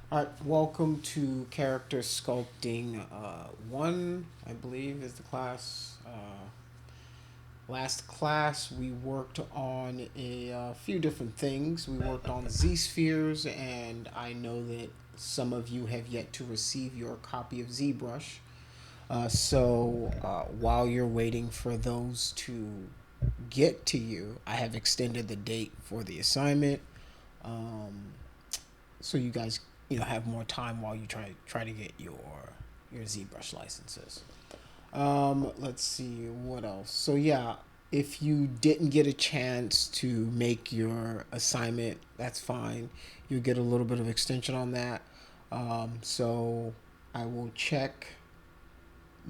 All right, welcome to character sculpting. One, I believe, is the class. Last class, we worked on a few different things. We worked on Z spheres, and I know that some of you have yet to receive your copy of ZBrush. So while you're waiting for those to get to you, I have extended the date for the assignment. Um, so you guys have more time while you try to get your ZBrush licenses. Let's see what else. So yeah, if you didn't get a chance to make your assignment, that's fine. You'll get a little bit of extension on that. So I will check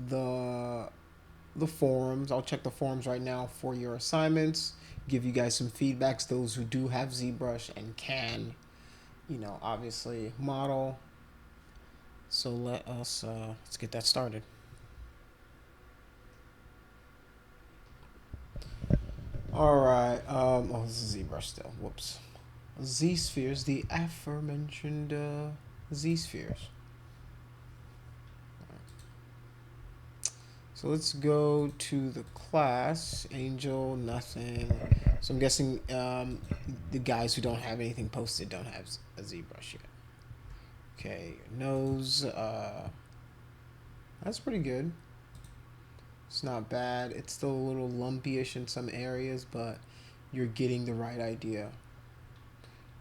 the the forums. I'll check the forums right now for your assignments. Give you guys some feedbacks. Those who do have ZBrush and can, obviously model. So let's get that started. All right. Oh, this is ZBrush still. Whoops. Z spheres, the aforementioned Z spheres. So let's go to the class. Angel, nothing. So I'm guessing the guys who don't have anything posted don't have a ZBrush yet. Okay, nose. That's pretty good. It's not bad. It's still a little lumpy-ish in some areas, but you're getting the right idea.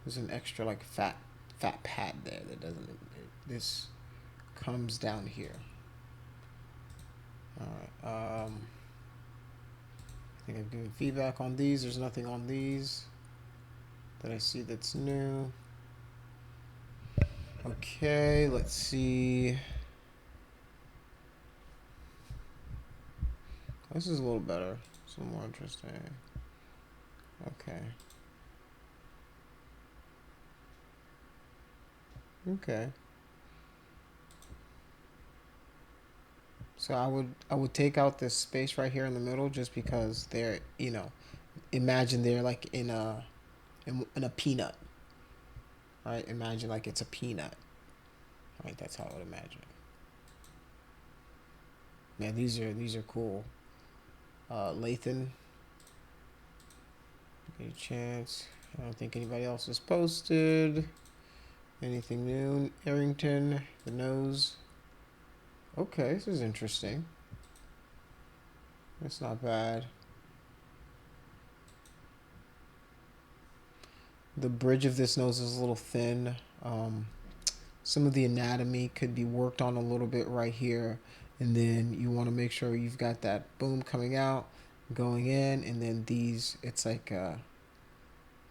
There's an extra like fat pad there that doesn't. This comes down here. All right. I think I've given feedback on these. There's nothing on these that I see that's new. Okay, let's see. This is a little better. It's a little more interesting. Okay. Okay. So I would take out this space right here in the middle just because they're imagine they're like in a peanut, right? Imagine like it's a peanut, right? That's how I would imagine it. Yeah, these are cool. Lathan, any chance? I don't think anybody else has posted anything new. Arrington, the nose. Okay, this is interesting. That's not bad. The bridge of this nose is a little thin. Some of the anatomy could be worked on a little bit right here, and then you want to make sure you've got that boom coming out, going in, and then these. It's like a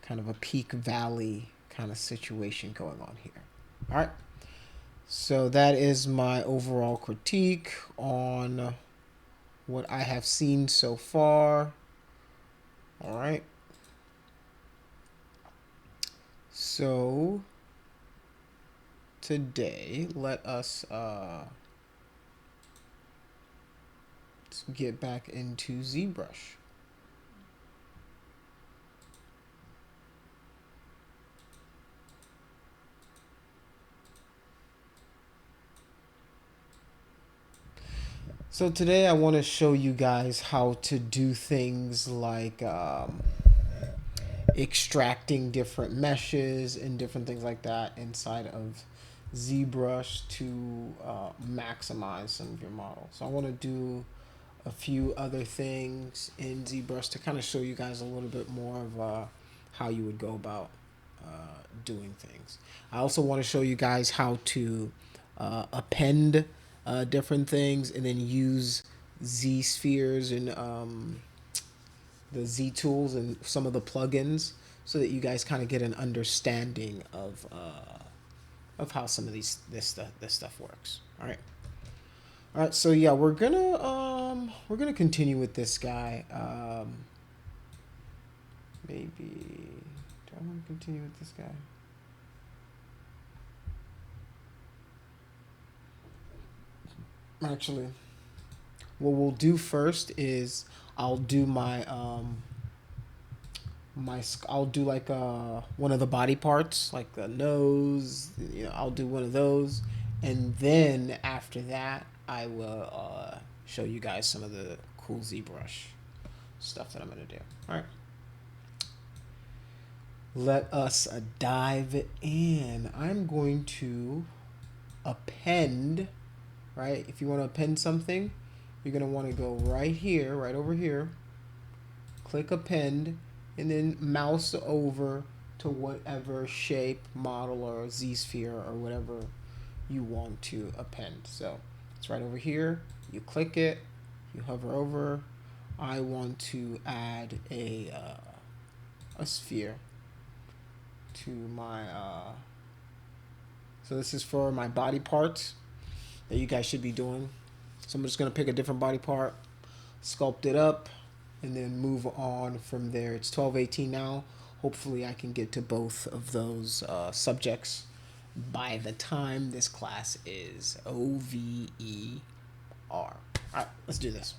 kind of a peak valley kind of situation going on here. All right. So that is my overall critique on what I have seen so far. All right. So today, let us get back into ZBrush. So today I want to show you guys how to do things like extracting different meshes and different things like that inside of ZBrush to maximize some of your models. So I want to do a few other things in ZBrush to kind of show you guys a little bit more of how you would go about doing things. I also want to show you guys how to append different things and then use Z spheres and the Z tools and some of the plugins so that you guys kind of get an understanding of how some of this stuff works. All right. All right, so yeah, we're gonna continue with this guy. Maybe do I want to continue with this guy? Actually, what we'll do first is I'll do my I'll do like one of the body parts, like the nose. I'll do one of those, and then after that, I will show you guys some of the cool ZBrush stuff that I'm gonna do. All right, let us dive in. I'm going to append. Right, if you want to append something, you're gonna want to go right here, right over here, click append, and then mouse over to whatever shape, model, or Z-sphere or whatever you want to append. So it's right over here. You click it, you hover over. I want to add a sphere to my. So this is for my body parts that you guys should be doing. So I'm just gonna pick a different body part, sculpt it up, and then move on from there. It's 12:18 now. Hopefully I can get to both of those subjects by the time this class is over. All right, let's do this.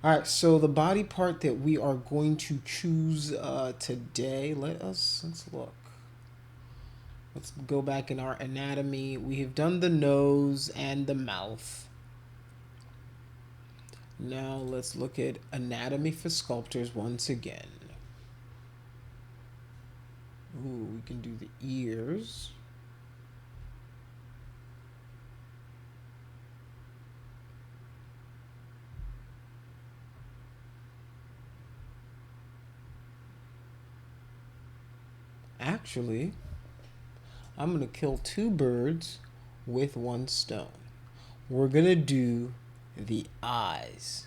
All right, so the body part that we are going to choose today, let's look. Let's go back in our anatomy. We have done the nose and the mouth. Now let's look at anatomy for sculptors once again. Ooh, we can do the ears. Actually, I'm going to kill two birds with one stone. We're going to do the eyes.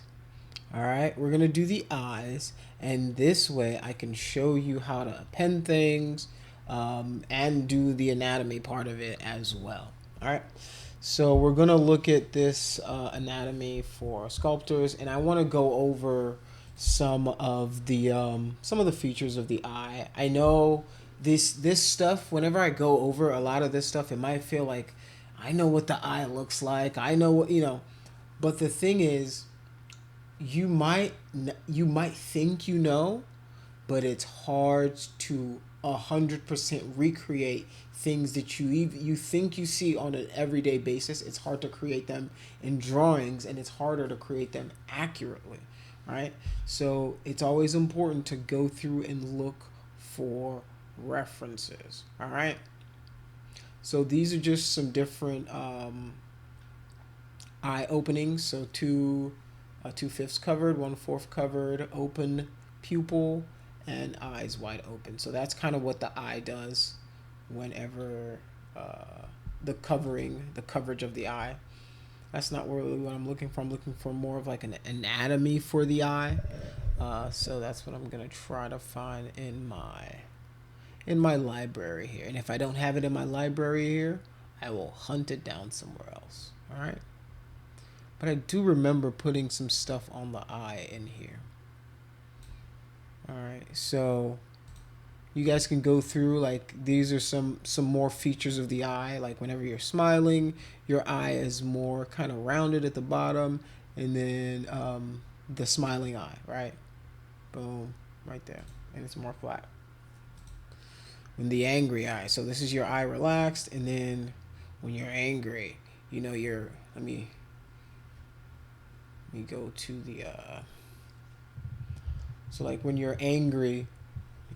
All right, we're going to do the eyes, and this way I can show you how to append things and do the anatomy part of it as well. All right, so we're going to look at this anatomy for sculptors, and I want to go over some of the features of the eye. I know this stuff, whenever I go over a lot of this stuff, it might feel like I know what the eye looks like. I know what. But the thing is, you might think but it's hard to 100% recreate things that you think you see on an everyday basis. It's hard to create them in drawings, and it's harder to create them accurately, right? So it's always important to go through and look for references. All right, so these are just some different eye openings. So 2/5 covered, 1/4 covered, open pupil, and eyes wide open. So that's kind of what the eye does whenever the coverage of the eye. That's not really what I'm looking for. I'm looking for more of like an anatomy for the eye. So that's what I'm gonna try to find in my library here. And if I don't have it in my library here, I will hunt it down somewhere else. All right. But I do remember putting some stuff on the eye in here. All right. So you guys can go through, like, these are some more features of the eye. Like whenever you're smiling, your eye is more kind of rounded at the bottom, and then the smiling eye, right? Boom, right there. And it's more flat. When the angry eye, so this is your eye relaxed, and then when you're angry, you're let me go to the so like when you're angry,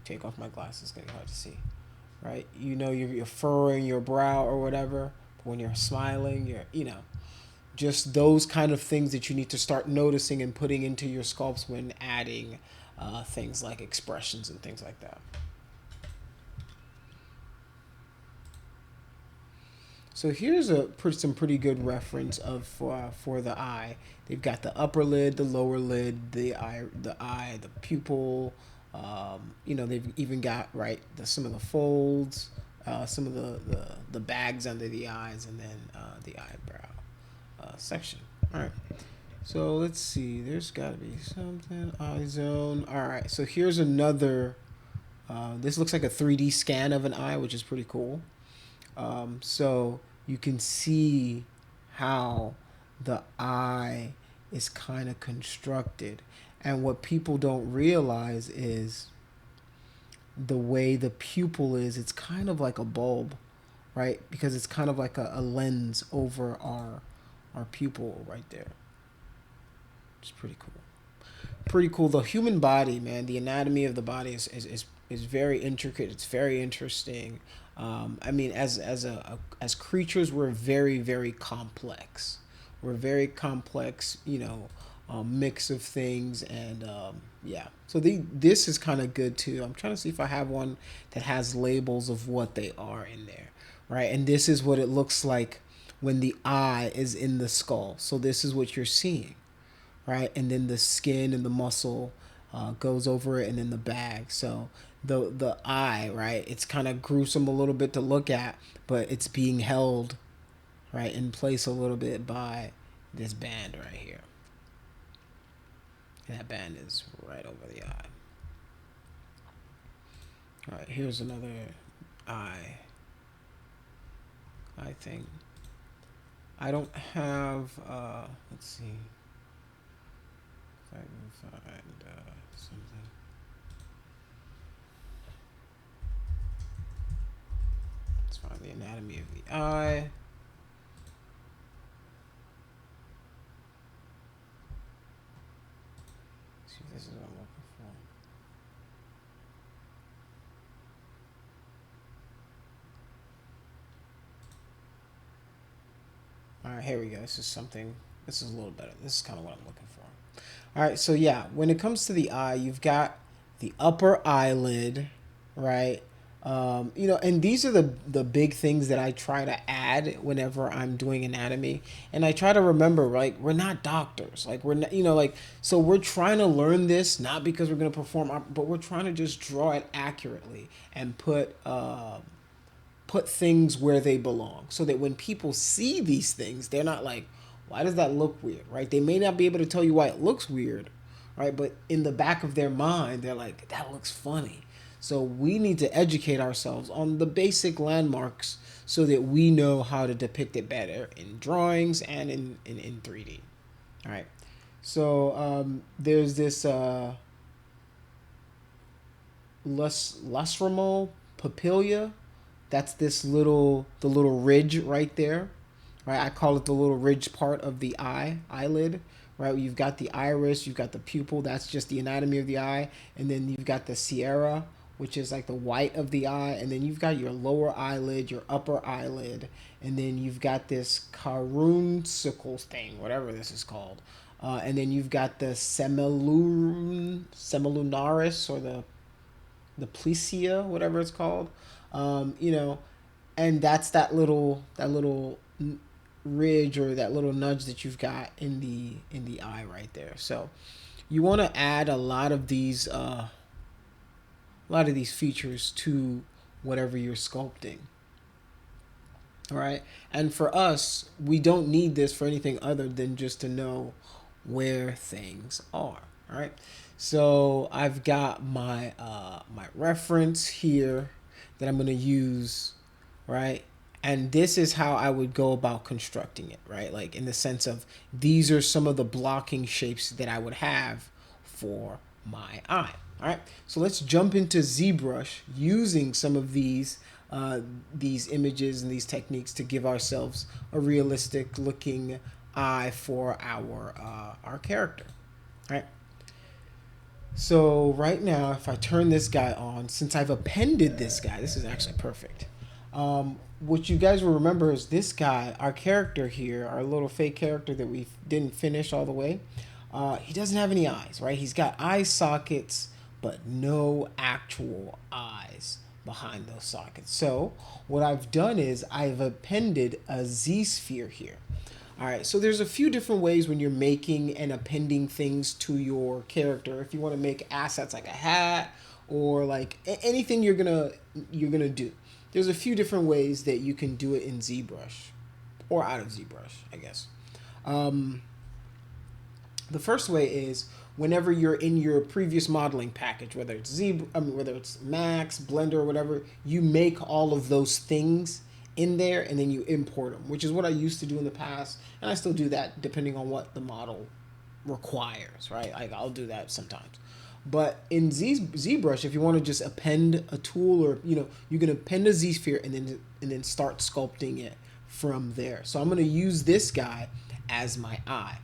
take off my glasses, it's getting hard to see, right? You're furrowing your brow or whatever, but when you're smiling, you're just those kind of things that you need to start noticing and putting into your sculpts when adding things like expressions and things like that. So here's some pretty good reference for the eye. They've got the upper lid, the lower lid, the pupil. They've even got some of the folds, some of the bags under the eyes, and then the eyebrow section. All right. So let's see. There's got to be something. Eye zone. All right. So here's another. This looks like a 3D scan of an eye, which is pretty cool. So you can see how the eye is kind of constructed. And what people don't realize is the way the pupil is, it's kind of like a bulb, right? Because it's kind of like a lens over our pupil right there. It's pretty cool. Pretty cool. The human body, man, the anatomy of the body is very intricate. It's very interesting. I mean, as creatures, we're very complex. We're very complex, mix of things, and yeah. So this is kind of good too. I'm trying to see if I have one that has labels of what they are in there, right? And this is what it looks like when the eye is in the skull. So this is what you're seeing, right? And then the skin and the muscle goes over it, and then the bag. So the eye, right? It's kind of gruesome a little bit to look at, but it's being held right in place a little bit by this band right here. And that band is right over the eye. All right, here's another eye. I think I don't have. Let's see. If I can find something. Let's find the anatomy of the eye. Let's see if this is what I'm looking for. All right, here we go. This is something. This is a little better. This is kind of what I'm looking for. All right, so yeah, when it comes to the eye, you've got the upper eyelid, right? And these are the big things that I try to add whenever I'm doing anatomy, and I try to remember, like, we're not doctors, like we're not, like, so we're trying to learn this not because we're gonna perform, but we're trying to just draw it accurately and put things where they belong, so that when people see these things, they're not like, why does that look weird, right? They may not be able to tell you why it looks weird, right? But in the back of their mind, they're like, that looks funny. So we need to educate ourselves on the basic landmarks so that we know how to depict it better in drawings and in 3D. All right. So there's this lacrimal papilla. That's the little ridge right there, right? I call it the little ridge part of the eyelid, right? You've got the iris, you've got the pupil, that's just the anatomy of the eye, and then you've got the sclera, which is like the white of the eye, and then you've got your lower eyelid, your upper eyelid, and then you've got this caruncicle thing, whatever this is called, and then you've got the semilunaris, or the plesia, whatever it's called, and that's that little ridge, or that little nudge that you've got in the eye right there. So you want to add a lot of these features to whatever you're sculpting. All right. And for us, we don't need this for anything other than just to know where things are. All right. So I've got my reference here that I'm going to use, right? And this is how I would go about constructing it, right? Like, in the sense of, these are some of the blocking shapes that I would have for my eye. All right, so let's jump into ZBrush using some of these images and these techniques to give ourselves a realistic looking eye for our character. All right. So right now, if I turn this guy on, since I've appended this guy, this is actually perfect. What you guys will remember is this guy, our character here, our little fake character that we didn't finish all the way. He doesn't have any eyes, right? He's got eye sockets, but no actual eyes behind those sockets. So what I've done is I've appended a Z-sphere here. All right, so there's a few different ways when you're making and appending things to your character. If you want to make assets like a hat, or like anything you're gonna do, there's a few different ways that you can do it in ZBrush, or out of ZBrush, I guess. The first way is, whenever you're in your previous modeling package, whether it's whether it's Max, Blender, or whatever, you make all of those things in there and then you import them, which is what I used to do in the past, and I still do that depending on what the model requires, right? I'll do that sometimes. But in ZBrush, if you want to just append a tool, or you can append a Z sphere and then start sculpting it from there. So I'm going to use this guy as my eye.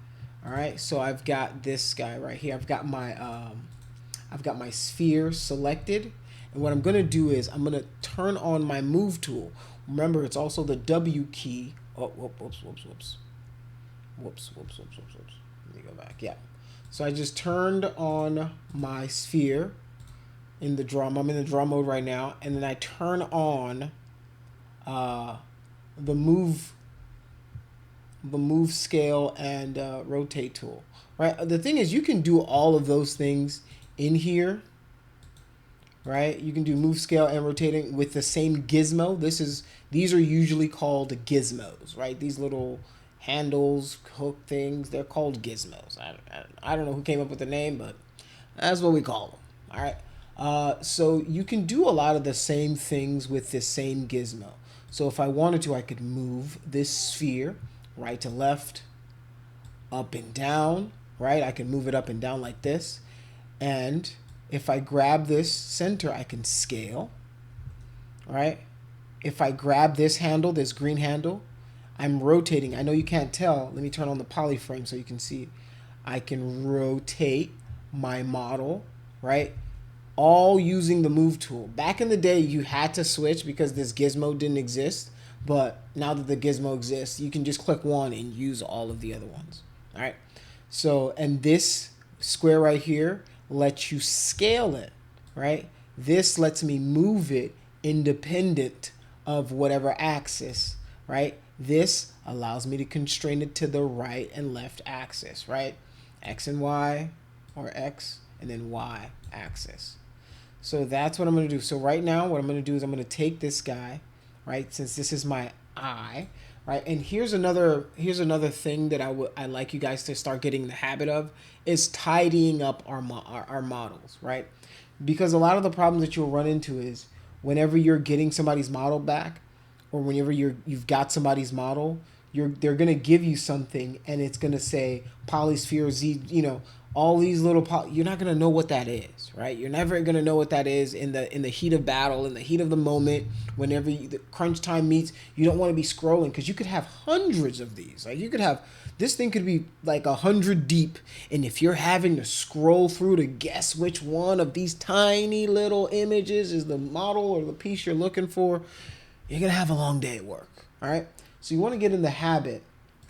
All right. So I've got this guy right here. I've got my sphere selected, and what I'm going to do is I'm going to turn on my move tool. Remember, it's also the W key. Oh, whoops. Let me go back. Yeah. So I just turned on my sphere in the draw. I'm in the draw mode right now, and then I turn on the move scale and rotate tool. Right. The thing is, you can do all of those things in here. Right. You can do move scale and rotating with the same gizmo. These are usually called gizmos. Right. These little handles, hook things, they're called gizmos. I don't know who came up with the name, but that's what we call them. All right. So you can do a lot of the same things with this same gizmo. So if I wanted to, I could move this sphere right to left, up and down, right? I can move it up and down like this. And if I grab this center, I can scale, right? If I grab this handle, this green handle, I'm rotating. I know you can't tell. Let me turn on the polyframe so you can see. I can rotate my model, right? All using the move tool. Back in the day, you had to switch because this gizmo didn't exist. But now that the gizmo exists, you can just click one and use all of the other ones. All right. So, and this square right here lets you scale it, right? This lets me move it independent of whatever axis, right? This allows me to constrain it to the right and left axis, right? X and Y, or X and then Y axis. So that's what I'm going to do. So right now what I'm going to do is I'm going to take this guy, right? Since this is my eye, right? And here's another thing that I like you guys to start getting in the habit of is tidying up our models, right? Because a lot of the problems that you'll run into is whenever you're getting somebody's model back, or whenever you've got somebody's model, they're gonna give you something and it's gonna say polysphere Z, all these little you're not gonna know what that is, right? You're never gonna know what that is in the heat of battle, in the heat of the moment, whenever the crunch time meets. You don't want to be scrolling because you could have hundreds of these. Like this thing could be like 100 deep, and if you're having to scroll through to guess which one of these tiny little images is the model or the piece you're looking for, you're going to have a long day at work, all right? So you want to get in the habit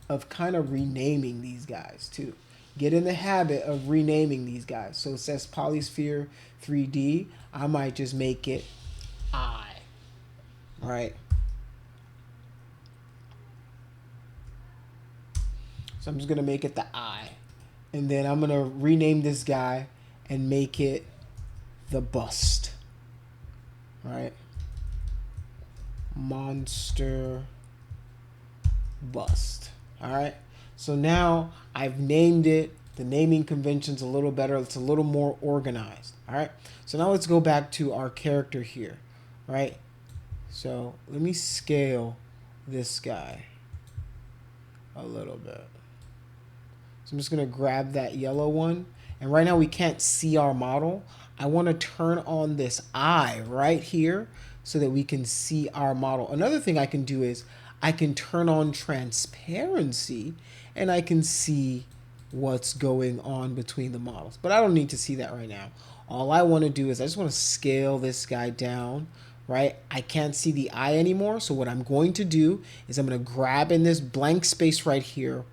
of kind of renaming these guys too. Get in the habit of renaming these guys. So it says Polysphere 3D. I might just make it I, all right? So I'm just going to make it the I. And then I'm going to rename this guy and make it the bust, all right? Monster bust. All right. So now I've named it. The naming convention's a little better. It's a little more organized. All right. So now let's go back to our character here. Right. So let me scale this guy a little bit. So I'm just going to grab that yellow one. And right now we can't see our model. I want to turn on this eye right here so that we can see our model. Another thing I can do is I can turn on transparency and I can see what's going on between the models. But I don't need to see that right now. All I want to do is I just want to scale this guy down, right? I can't see the eye anymore. So what I'm going to do is I'm going to grab in this blank space right here,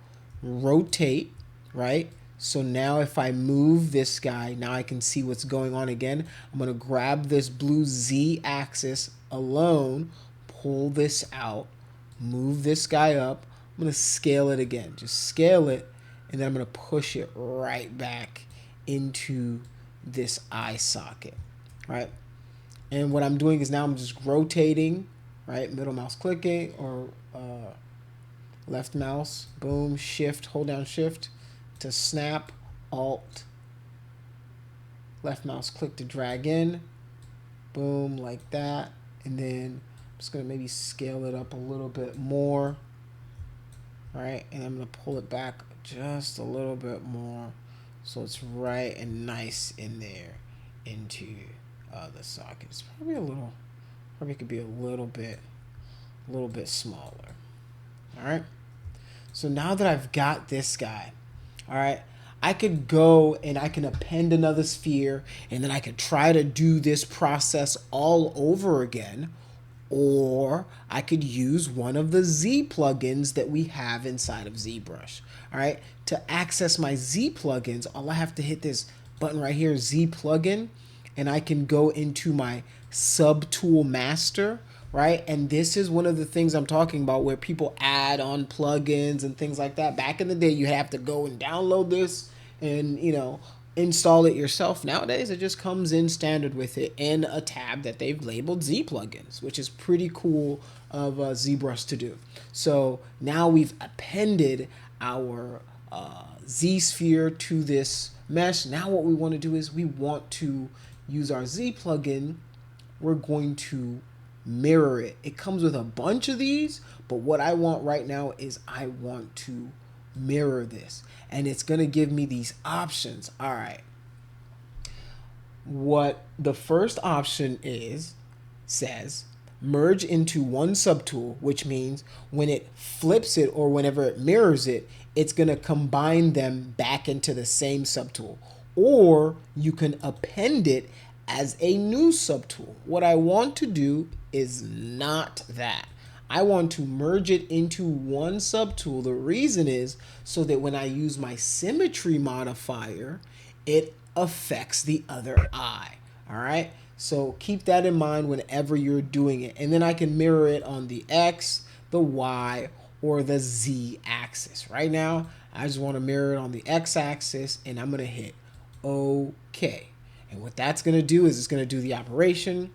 rotate, right? So now if I move this guy, now I can see what's going on again. I'm going to grab this blue Z axis alone, pull this out, move this guy up. I'm going to scale it again. Just scale it, and then I'm going to push it right back into this eye socket, right? And what I'm doing is now I'm just rotating, right? Middle mouse clicking or left mouse, boom, shift, hold down shift to snap, alt, left mouse click to drag in, boom, like that. And then I'm just going to maybe scale it up a little bit more, all right? And I'm going to pull it back just a little bit more So it's right and nice in there into the socket. It's probably could be a little bit smaller. All right. So now that I've got this guy, all right, I could go and I can append another sphere and then I could try to do this process all over again. Or I could use one of the Z plugins that we have inside of ZBrush. All right. To access my Z plugins, all I have to hit this button right here, Z plugin, and I can go into my subtool master, right? And this is one of the things I'm talking about where people add on plugins and things like that. Back in the day, you have to go and download this and, install it yourself. Nowadays, it just comes in standard with it in a tab that they've labeled Z plugins, which is pretty cool of ZBrush to do. So now we've appended our Z sphere to this mesh. Now what we want to do is we want to use our Z plugin. We're going to mirror it. It comes with a bunch of these, but what I want right now is I want to mirror this, and it's going to give me these options. All right, what the first option says merge into one subtool, which means when it flips it or whenever it mirrors it, it's going to combine them back into the same subtool. Or you can append it as a new subtool. What I want to do is not that. I want to merge it into one subtool. The reason is so that when I use my symmetry modifier, it affects the other eye. All right. So keep that in mind whenever you're doing it. And then I can mirror it on the X, the Y, or the Z axis. Right now, I just want to mirror it on the X axis, and I'm going to hit OK. And what that's going to do is it's going to do the operation.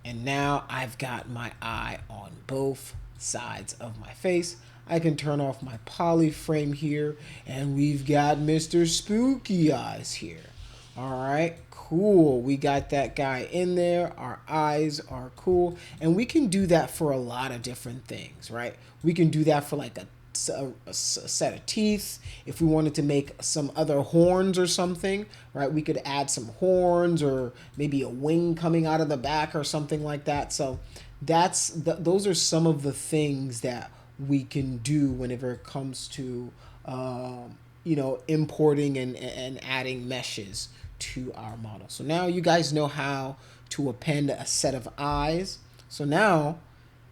And now I've got my eye on both sides of my face. I can turn off my poly frame here, and we've got Mr. Spooky Eyes here. All right, cool. We got that guy in there. Our eyes are cool. And we can do that for a lot of different things, right? We can do that for like a set of teeth. If we wanted to make some other horns or something, right, we could add some horns or maybe a wing coming out of the back or something like that. So those are some of the things that we can do whenever it comes to importing and adding meshes to our model. So now you guys know how to append a set of eyes. So now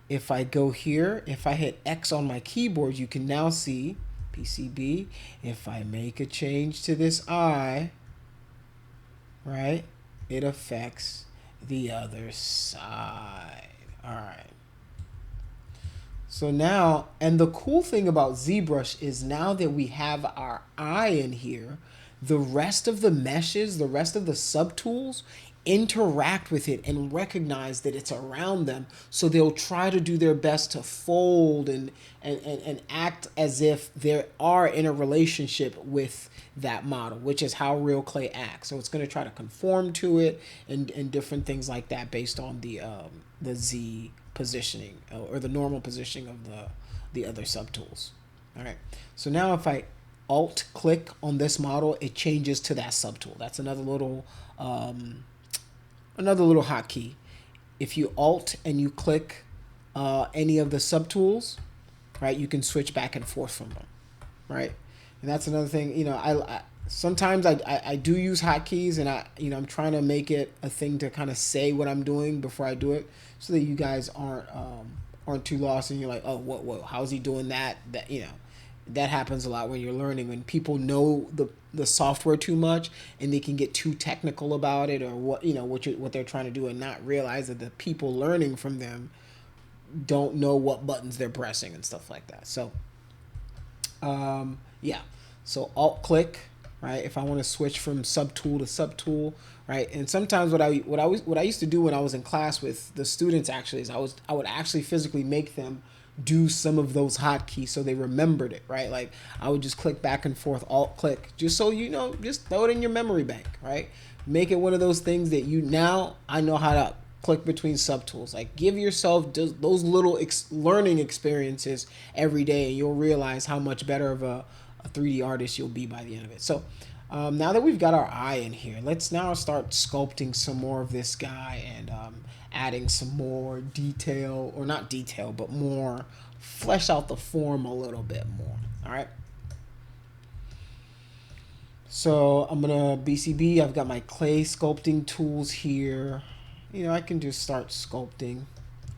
if I go here, if I hit X on my keyboard, you can now see PCB. If I make a change to this eye, right, it affects the other side. All right. So now, and the cool thing about ZBrush is now that we have our eye in here, the rest of the meshes, the rest of the subtools interact with it and recognize that it's around them. So they'll try to do their best to fold and act as if they are in a relationship with that model, which is how real clay acts. So it's going to try to conform to it and different things like that based on the Z positioning or the normal positioning of the other subtools. All right. So now if I Alt click on this model, it changes to that subtool. That's another little hotkey. If you Alt and you click any of the subtools, right, you can switch back and forth from them, right? And that's another thing. I sometimes I do use hotkeys, and I'm trying to make it a thing to kind of say what I'm doing before I do it, so that you guys aren't too lost and you're like, oh, what, how's he doing that? That happens a lot when you're learning, when people know the software too much and they can get too technical about it, or what they're trying to do, and not realize that the people learning from them don't know what buttons they're pressing and stuff like that. So yeah, so Alt click, right, if I want to switch from subtool to subtool, right? And sometimes what I used to do when I was in class with the students actually is I would actually physically make them do some of those hotkeys so they remembered it, right? Like I would just click back and forth, Alt click, just so just throw it in your memory bank, right? Make it one of those things that now I know how to click between subtools. Like give yourself those little learning experiences every day, and you'll realize how much better of a 3D artist you'll be by the end of it. So Now that we've got our eye in here, let's now start sculpting some more of this guy and adding some more detail, or not detail, but more, flesh out the form a little bit more. All right. So I'm gonna BCB. I've got my clay sculpting tools here. You know, I can just start sculpting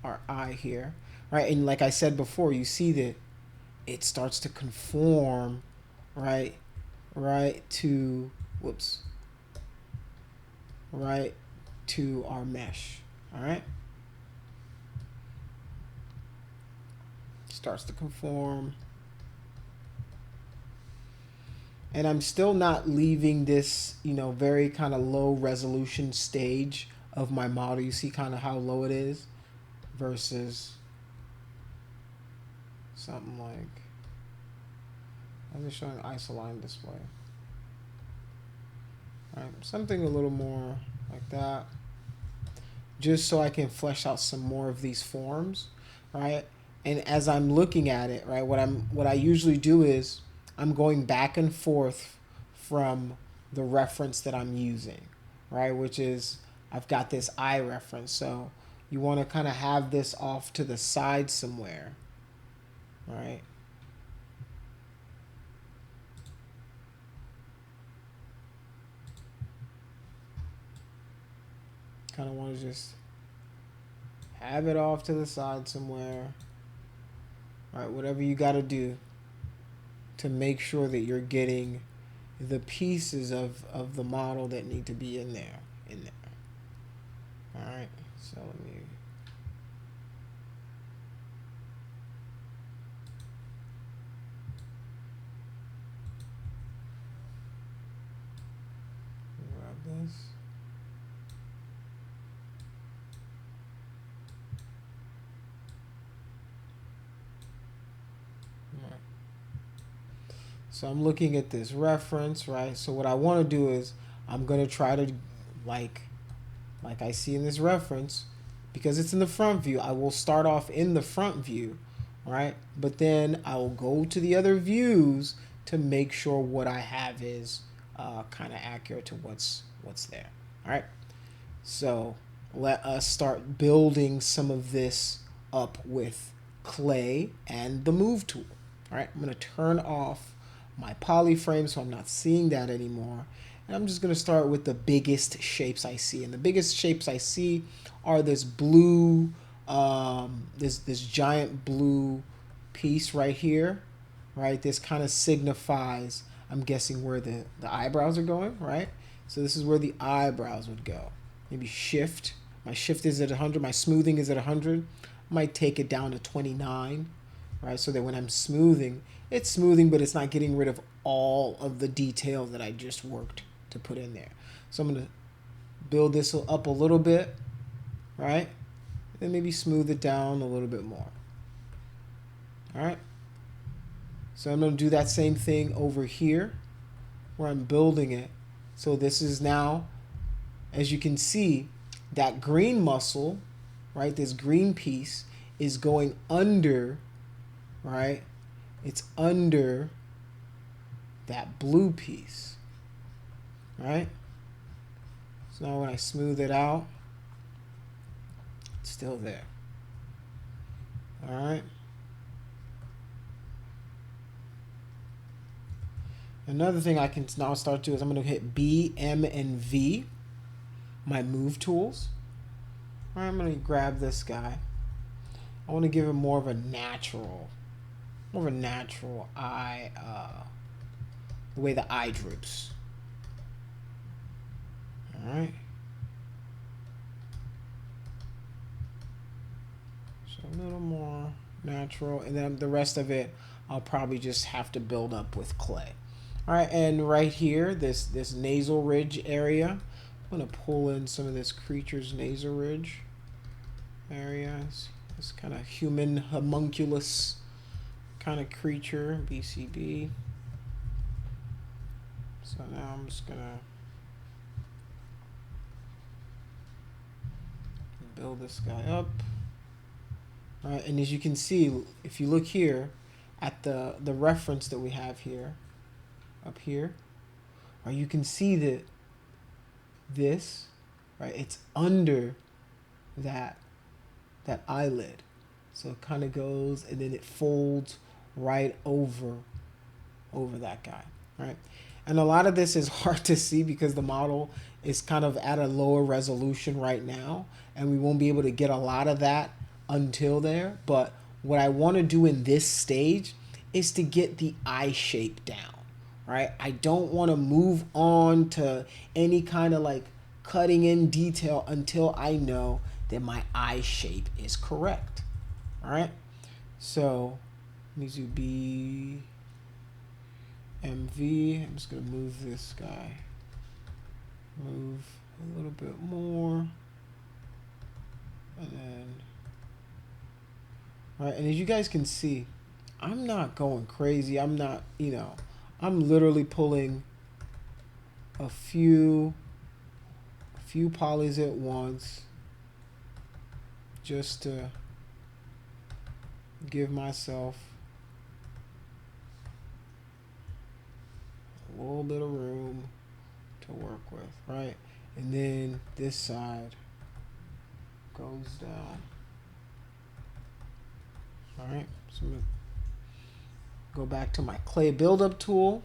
our eye here, right? And like I said before, you see that it starts to conform, right, right to, whoops, right to our mesh. All right. Starts to conform. And I'm still not leaving this, you know, very kind of low resolution stage of my model. You see kind of how low it is versus something like, I'm just showing isoline display. All right, something a little more like that, just so I can flesh out some more of these forms, right? And as I'm looking at it, right, what I usually do is I'm going back and forth from the reference that I'm using, right? Which is, I've got this eye reference. So you want to kind of have this off to the side somewhere, right? Kind of want to just have it off to the side somewhere, right? Whatever you got to do to make sure that you're getting the pieces of the model that need to be in there. All right, so let me grab this. All right. So I'm looking at this reference, right? So what I want to do is I'm going to try to, like I see in this reference, because it's in the front view, I will start off in the front view, right? But then I will go to the other views to make sure what I have is kind of accurate to what's there. All right. So let us start building some of this up with clay and the move tool. All right. I'm going to turn off my poly frame so I'm not seeing that anymore. And I'm just going to start with the biggest shapes I see. And the biggest shapes I see are this blue, this giant blue piece right here, right? This kind of signifies, I'm guessing, where the eyebrows are going, right? So this is where the eyebrows would go. Maybe shift. My shift is at 100. My smoothing is at 100. I might take it down to 29, right? So that when I'm smoothing, it's smoothing, but it's not getting rid of all of the detail that I just worked to put in there. So I'm going to build this up a little bit, right? And maybe smooth it down a little bit more. All right. So I'm going to do that same thing over here where I'm building it. So this is now, as you can see, that green muscle, right? This green piece is going under, right? It's under that blue piece, right? So now when I smooth it out, it's still there. All right. Another thing I can now start to do is I'm going to hit B, M, and V, my move tools. All right, I'm going to grab this guy. I want to give him more of a natural eye, the way the eye droops. All right. So a little more natural, and then the rest of it I'll probably just have to build up with clay. All right, and right here, this nasal ridge area, I'm going to pull in some of this creature's nasal ridge area. This kind of human homunculus kind of creature, BCB. So now I'm just going to build this guy up. All right, and as you can see, if you look here at the reference that we have here, up here, Right, you can see that this, right, it's under that eyelid. So it kind of goes and then it folds right over that guy, right? And a lot of this is hard to see because the model is kind of at a lower resolution right now, and we won't be able to get a lot of that until there. But what I want to do in this stage is to get the eye shape down, right? I don't want to move on to any kind of like cutting in detail until I know that my eye shape is correct. All right, so needs to be MV. I'm just gonna move this guy, move a little bit more, and then, all right, and as you guys can see, I'm not going crazy. I'm not, I'm literally pulling a few polys at once just to give myself a little bit of room to work with, right? And then this side goes down. All right, so I'm gonna go back to my clay buildup tool.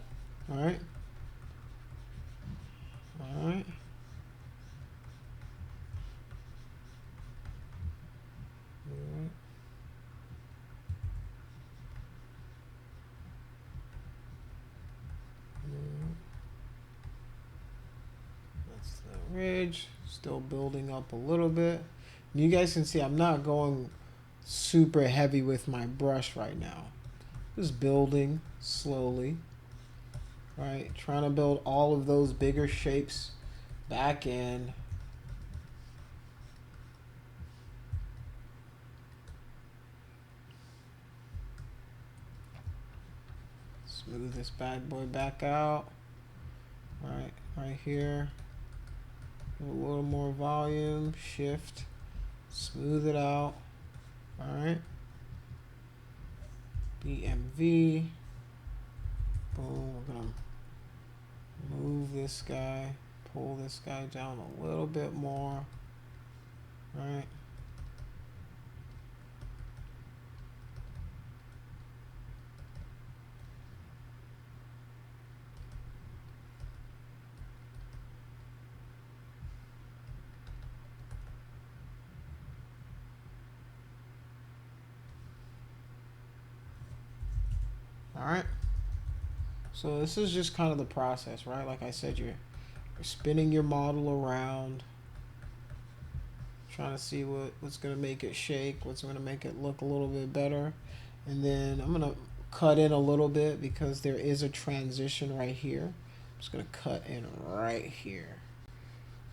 All right, all right. That's the ridge, still building up a little bit. And you guys can see I'm not going super heavy with my brush right now. Just building slowly, right? Trying to build all of those bigger shapes back in. Smooth this bad boy back out. Right here. A little more volume, shift, smooth it out. All right. BMV. Boom. We're gonna move this guy, pull this guy down a little bit more. All right. All right. So this is just kind of the process, right? Like I said, you're spinning your model around, trying to see what's going to make it shake, what's going to make it look a little bit better. And then I'm going to cut in a little bit because there is a transition right here. I'm just going to cut in right here.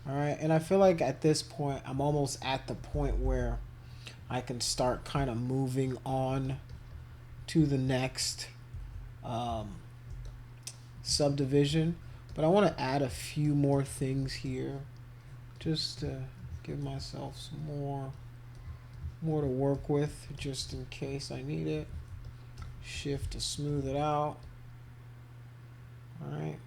All right. And I feel like at this point, I'm almost at the point where I can start kind of moving on to the next subdivision, but I want to add a few more things here just to give myself some more to work with just in case I need it. Shift to smooth it out. All right.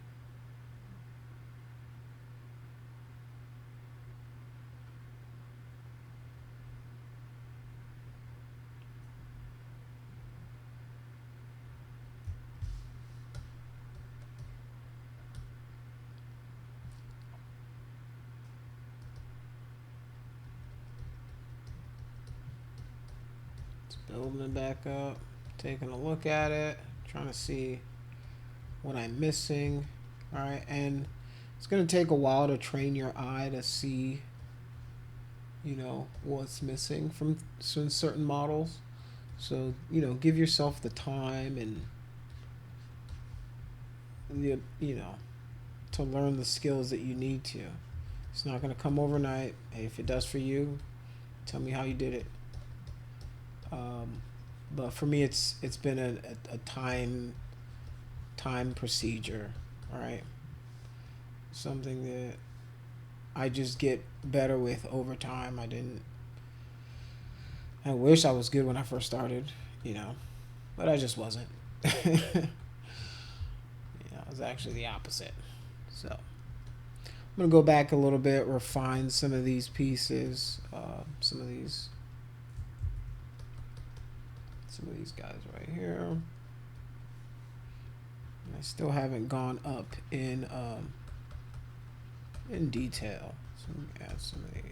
Building it back up, taking a look at it, trying to see what I'm missing. All right, and it's going to take a while to train your eye to see, what's missing from certain models. So, give yourself the time and, to learn the skills that you need to. It's not going to come overnight. Hey, if it does for you, tell me how you did it. But for me, it's been a time procedure, all right? Something that I just get better with over time. I wish I was good when I first started, but I just wasn't. It was actually the opposite. So I'm gonna go back a little bit, refine some of these pieces, some of these guys right here. And I still haven't gone up in detail. So let me add some of these.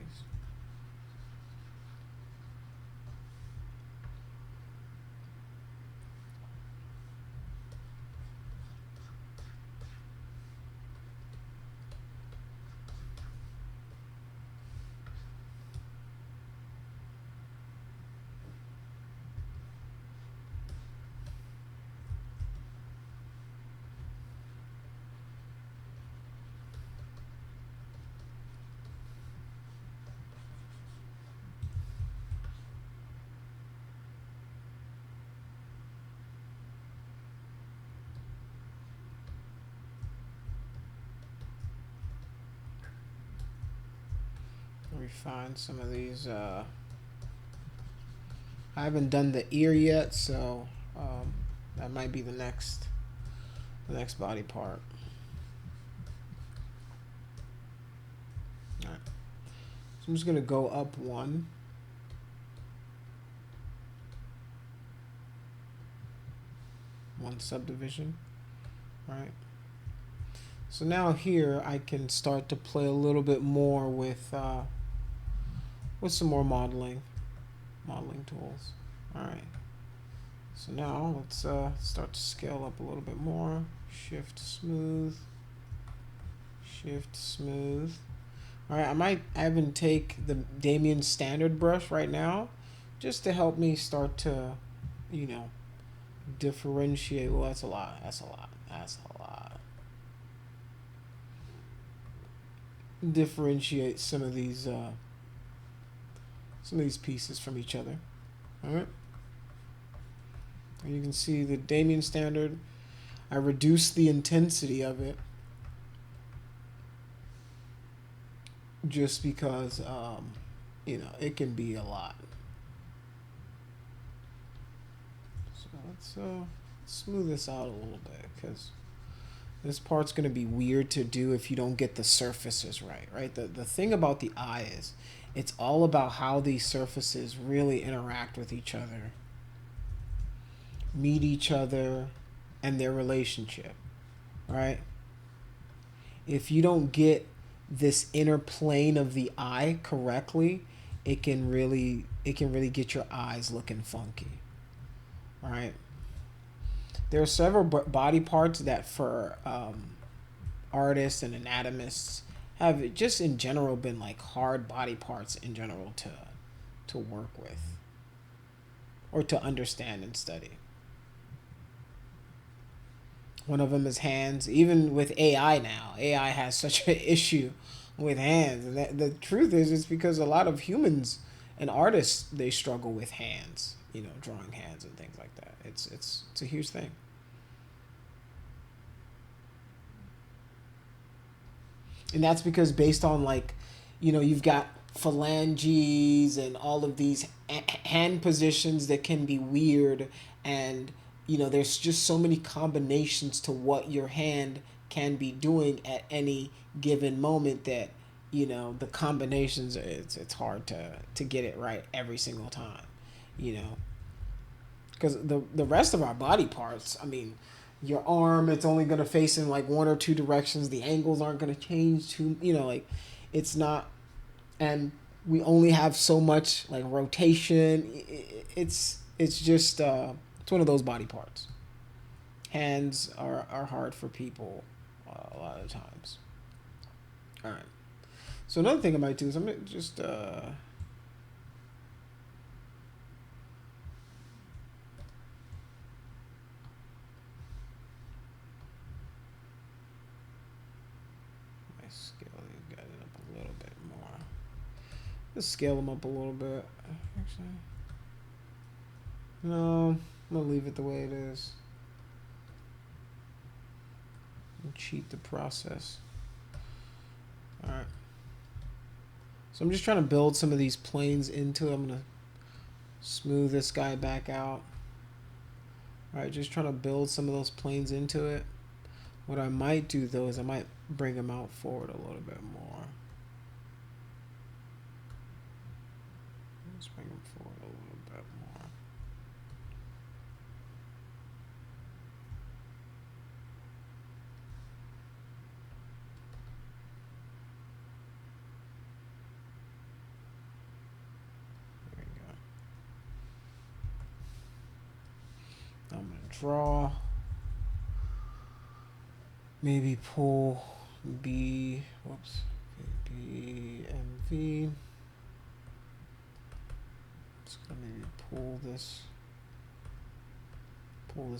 Refine some of these. I haven't done the ear yet, so that might be the next body part. All right. So I'm just gonna go up one. One subdivision. All right. So now here I can start to play a little bit more with some more modeling tools. All right. So now let's start to scale up a little bit more. Shift smooth. Shift smooth. All right. I might even take the Damien standard brush right now, just to help me start to, you know, differentiate. Well, that's a lot. That's a lot. That's a lot. Differentiate some of these pieces from each other. All right. And you can see the Damien standard. I reduced the intensity of it just because you know, it can be a lot. So let's smooth this out a little bit, because this part's going to be weird to do if you don't get the surfaces right? The thing about the eye is it's all about how these surfaces really interact with each other, meet each other, and their relationship, right? If you don't get this inner plane of the eye correctly, it can really get your eyes looking funky, right? There are several body parts that for artists and anatomists have just in general been like hard body parts in general to work with or to understand and study. One of them is hands. Even with AI now, AI has such an issue with hands, and the truth is, it's because a lot of humans and artists, they struggle with hands. You know, drawing hands and things like that. It's a huge thing. And that's because based on, like, you know, you've got phalanges and all of these hand positions that can be weird, and you know, there's just so many combinations to what your hand can be doing at any given moment that, you know, the combinations, it's hard to get it right every single time, you know, because the rest of our body parts, I mean, your arm, it's only going to face in like one or two directions. The angles aren't going to change too, you know, like, it's not, and we only have so much like rotation. It's just it's one of those body parts. Hands are hard for people a lot of times. All right. So another thing I might do is I'm gonna just let's scale them up a little bit. Actually, no, I'm gonna leave it the way it is. And cheat the process. All right. So I'm just trying to build some of these planes into it. I'm gonna smooth this guy back out. All right, just trying to build some of those planes into it. What I might do though is I might bring them out forward a little bit more. Let's bring them forward a little bit more. There you go. I'm gonna draw. Maybe pull B. Whoops. B and V. Just gonna maybe pull this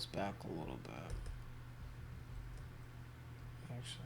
back a little bit. Actually.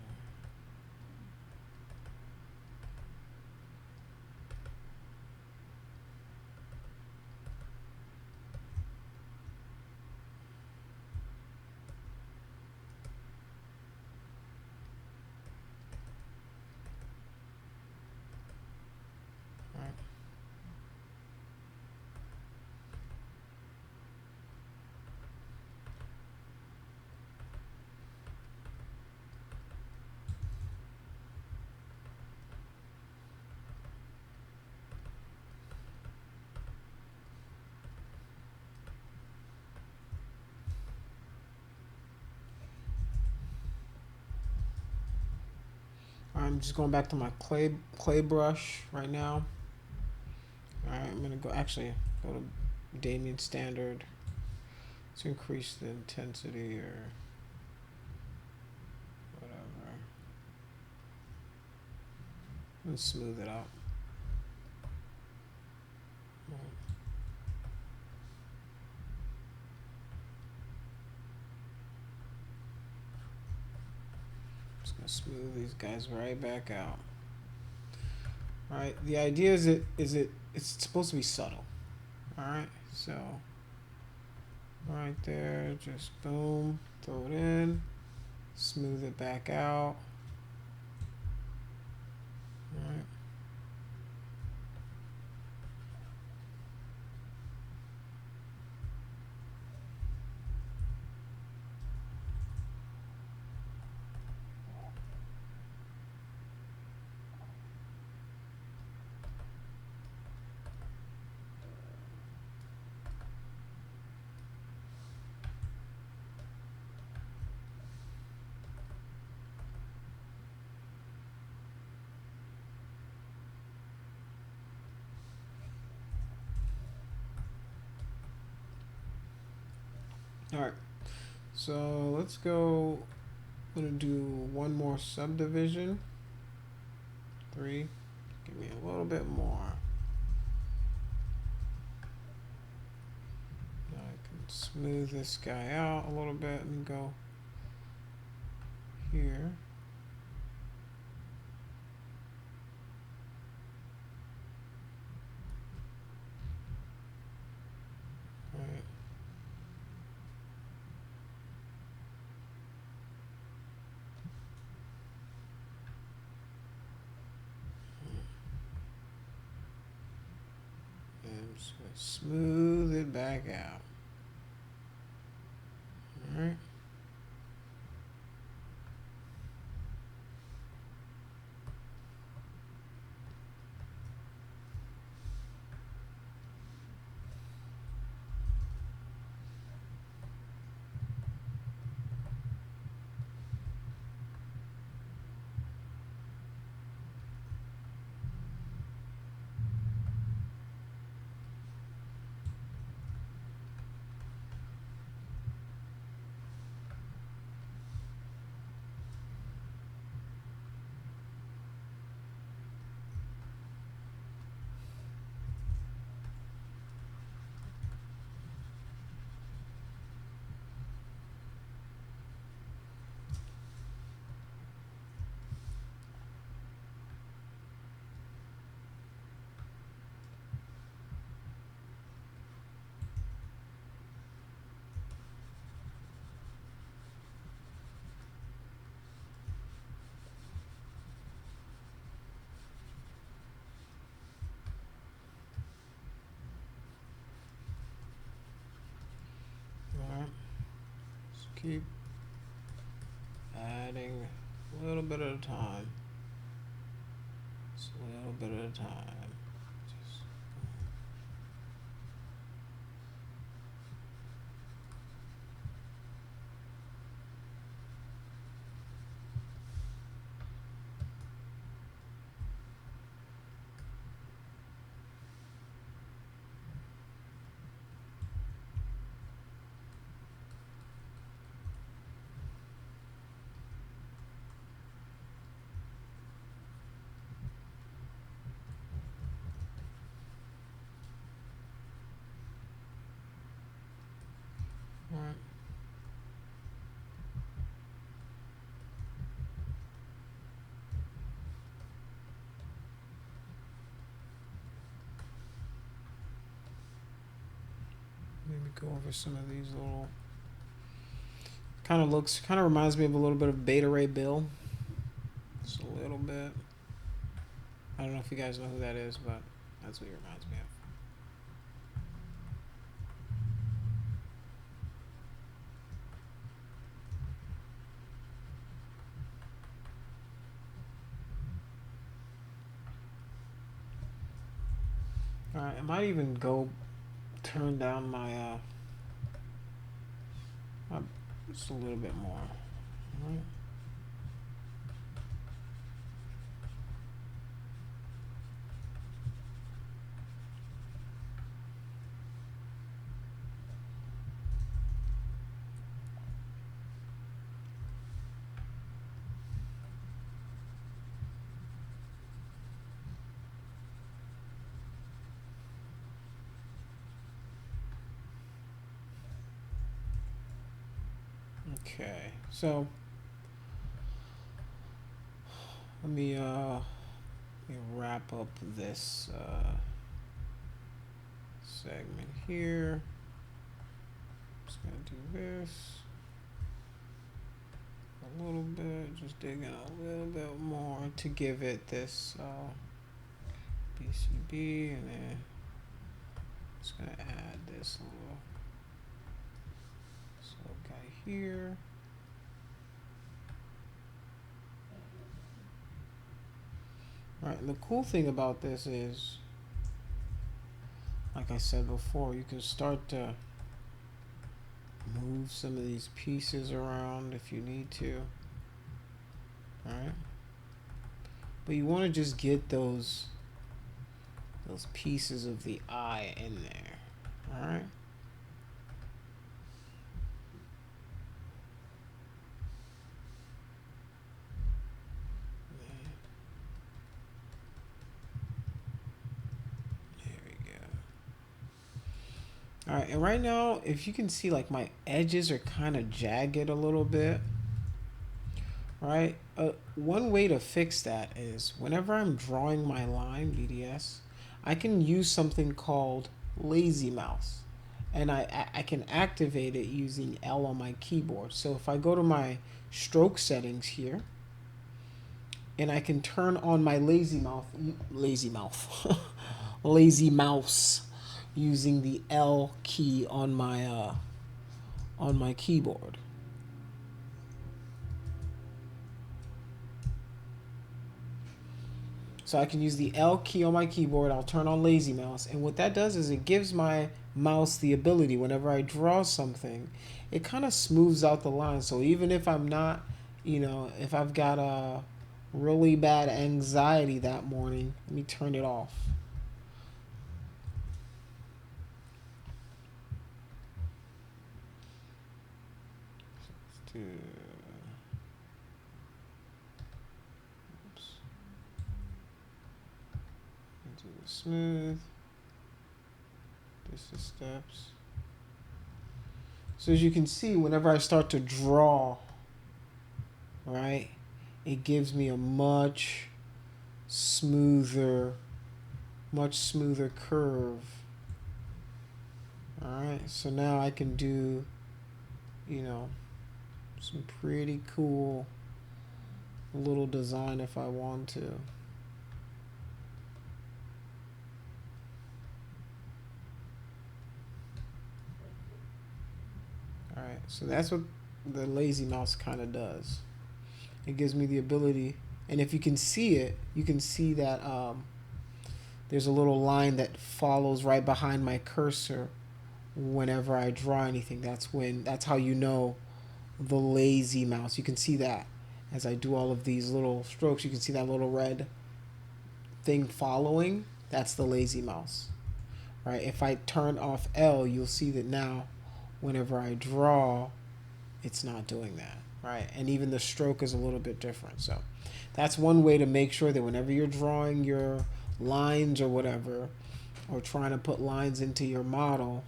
I'm just going back to my clay brush right now. All right, I'm gonna go to Damien standard to increase the intensity or whatever, and smooth it out. Just gonna smooth these guys right back out. All right. The idea is it's supposed to be subtle. All right. So right there, just boom, throw it in, smooth it back out. All right. All right. So let's go. I'm gonna do one more subdivision. 3. Give me a little bit more. Now I can smooth this guy out a little bit and go here. All right. And just gonna smooth it back out. All right. All right. Just keep adding a little bit at a time. Just a little bit at a time. Just, all right. Maybe go over some of these little. Kind of reminds me of a little bit of Beta Ray Bill. Just a little bit. I don't know if you guys know who that is, but that's what he reminds me of. All right, I might even go turn down my just a little bit more. All right. Okay, so let me wrap up this segment here. Just gonna do this a little bit, just dig in a little bit more to give it this BCB, and then just gonna add this little guy here. Alright, and the cool thing about this is, like I said before, you can start to move some of these pieces around if you need to. Alright. But you want to just get those pieces of the eye in there. Alright. Alright, and right now, if you can see, like, my edges are kind of jagged a little bit. Right? One way to fix that is whenever I'm drawing my line, BDS, I can use something called lazy mouse. And I can activate it using L on my keyboard. So if I go to my stroke settings here, and I can turn on my lazy mouse using the L key on my keyboard. So I can use the L key on my keyboard. I'll turn on lazy mouse, and what that does is it gives my mouse the ability, whenever I draw something, it kind of smooths out the line. So even if I'm not, if I've got a really bad anxiety that morning, let me turn it off. Do the smooth. This is steps. So as you can see, whenever I start to draw, right, it gives me a much smoother curve. Alright, so now I can do, some pretty cool little design if I want to. Alright, so that's what the lazy mouse kind of does. It gives me the ability, and if you can see it, you can see that there's a little line that follows right behind my cursor whenever I draw anything. That's how you know the lazy mouse. You can see that as I do all of these little strokes. You can see that little red thing following. That's the lazy mouse, right? If I turn off L, you'll see that now whenever I draw, it's not doing that, right? And even the stroke is a little bit different. So that's one way to make sure that whenever you're drawing your lines or whatever, or trying to put lines into your model,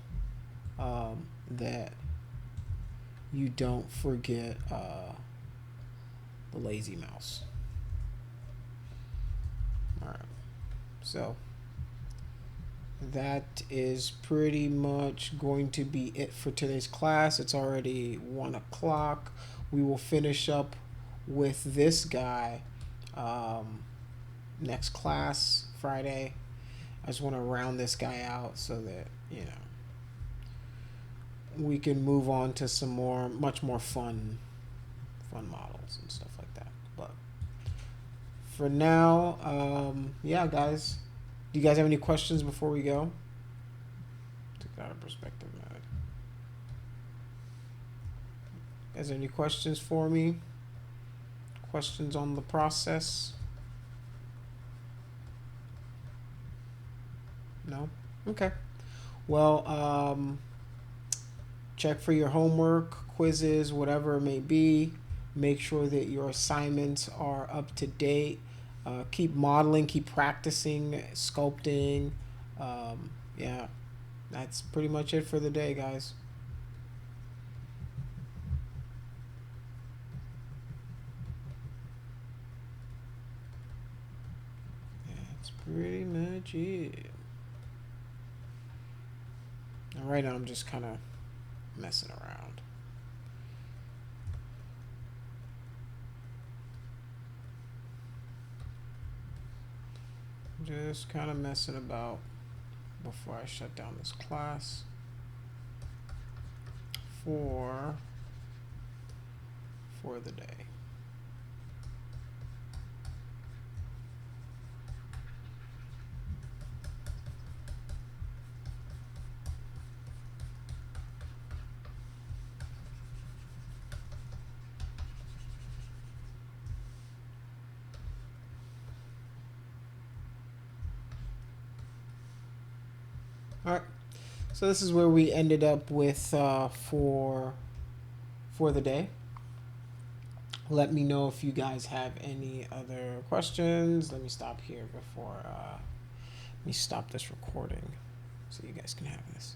that you don't forget the lazy mouse. All right, so that is pretty much going to be it for today's class. It's already 1 o'clock. We will finish up with this guy next class, Friday. I just want to round this guy out so that, you know, we can move on to some much more fun models and stuff like that. But for now, yeah, guys, do you guys have any questions before we go? Took that out of perspective mode. Is there any questions for me? Questions on the process? No? Okay. Well, check for your homework, quizzes, whatever it may be. Make sure that your assignments are up to date. Keep modeling, keep practicing, sculpting. Yeah, that's pretty much it for the day, guys. That's pretty much it. And right now I'm just kind of messing around. Just kind of messing about before I shut down this class for the day. All right, so this is where we ended up with for the day. Let me know if you guys have any other questions. Let me stop here before let me stop this recording so you guys can have this.